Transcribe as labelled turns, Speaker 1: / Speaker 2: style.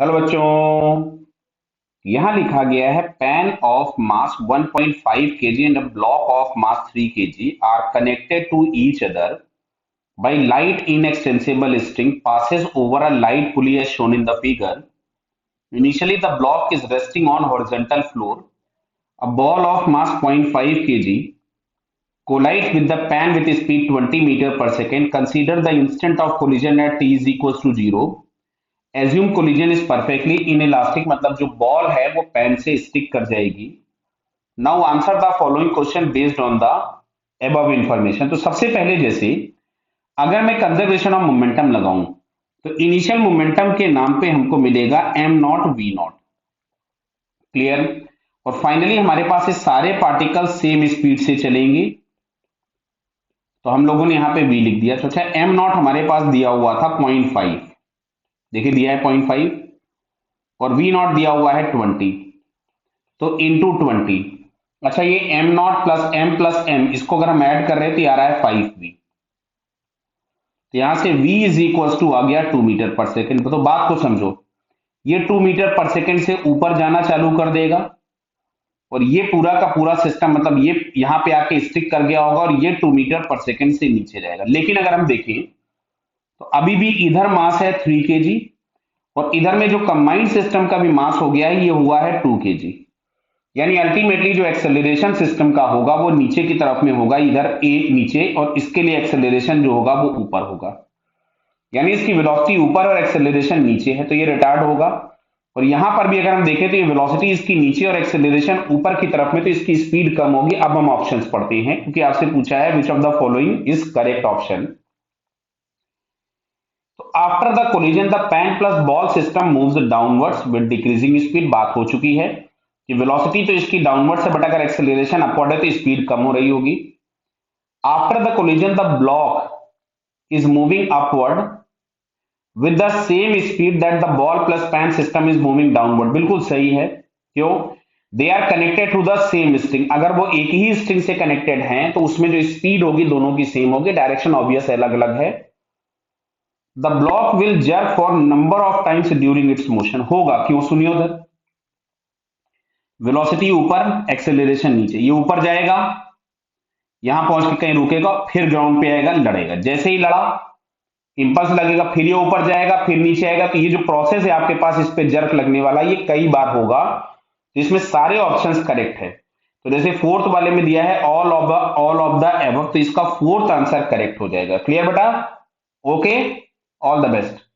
Speaker 1: Hello बच्चों। यहां लिखा गया है pen of mass 1.5 kg and a block of mass 3 kg are connected to each other by light inextensible string passes over a light pulley as shown in the figure. Initially the block is resting on horizontal floor. A ball of mass 0.5 kg collides with the pan with speed 20 meter per second. Consider the instant of collision at t is equals to 0. Assume collision is perfectly inelastic, मतलब जो ball है वो pen से stick कर जाएगी। Now answer the following question based on the above information. तो सबसे पहले जैसे अगर मैं कंजर्वेशन ऑफ मोमेंटम लगाऊं तो इनिशियल मोमेंटम के नाम पे हमको मिलेगा M not V not. Clear. और फाइनली हमारे पास ये सारे पार्टिकल सेम स्पीड से चलेंगे, तो हम लोगों ने यहां पे वी लिख दिया। तो अच्छा, एम नॉट हमारे पास दिया हुआ था 0.5, देखिए दिया है 0.5, और वी नॉट दिया हुआ है 20, तो इंटू 20। अच्छा, ये एम नॉट प्लस एम इसको अगर हम ऐड कर रहे हैं तो ये आ रहा है 5v। तो यहां से v इज इक्वल टू आ गया 2 मीटर पर सेकेंड। तो बात को समझो, ये 2 मीटर पर सेकेंड से ऊपर जाना चालू कर देगा और ये पूरा का पूरा सिस्टम, मतलब ये यहां पे आके स्टिक कर गया होगा और ये 2 मीटर पर सेकेंड से नीचे जाएगा। लेकिन अगर हम देखें तो अभी भी इधर मास है 3 kg और इधर में जो कंबाइंड सिस्टम का भी मास हो गया है ये हुआ है 2 kg। यानी अल्टीमेटली जो एक्सेलरेशन सिस्टम का होगा वो नीचे की तरफ में होगा, इधर ए नीचे, और इसके लिए एक्सेलरेशन जो होगा वो ऊपर होगा। यानी इसकी वेलोसिटी ऊपर और एक्सेलरेशन नीचे है, तो ये रिटार्ड होगा। और यहां पर भी अगर हम देखें तो ये वेलोसिटी इसकी नीचे और एक्सेलरेशन ऊपर की तरफ में, तो इसकी स्पीड कम होगी। अब हम ऑप्शंस पढ़ते हैं क्योंकि आपसे पूछा है which of the following is correct option. तो after the collision the pen plus ball system moves downwards with decreasing speed. बात हो चुकी है कि वेलोसिटी तो इसकी डाउनवर्ड से बटाकर एक्सेलरेशन अपवर्ड है, तो स्पीड कम हो रही होगी। After the collision the block is moving upward with the same speed that the ball plus pan system is moving downward. बिल्कुल सही है। क्यों? They are connected to the same string. अगर वो एक ही स्ट्रिंग से कनेक्टेड हैं तो उसमें जो स्पीड होगी दोनों की सेम होगी, डायरेक्शन ऑब्वियस अलग अलग है। The block will jerk for number of times during its motion. होगा क्यों? सुनिए, उधर वेलोसिटी ऊपर, एक्सेलरेशन नीचे, ये ऊपर जाएगा, यहां पहुंच के कहीं रुकेगा, फिर ग्राउंड पे आएगा, लड़ेगा। जैसे ही लड़ा, इंपल्स लगेगा, फिर ये ऊपर जाएगा, फिर नीचे आएगा। तो ये जो प्रोसेस है आपके पास, इस पे जर्क लगने वाला, ये कई बार होगा। तो इसमें सारे ऑप्शंस करेक्ट है। तो जैसे फोर्थ वाले में दिया है ऑल ऑफ द एबव, तो इसका फोर्थ आंसर करेक्ट हो जाएगा। क्लियर बेटा? Okay, all the best.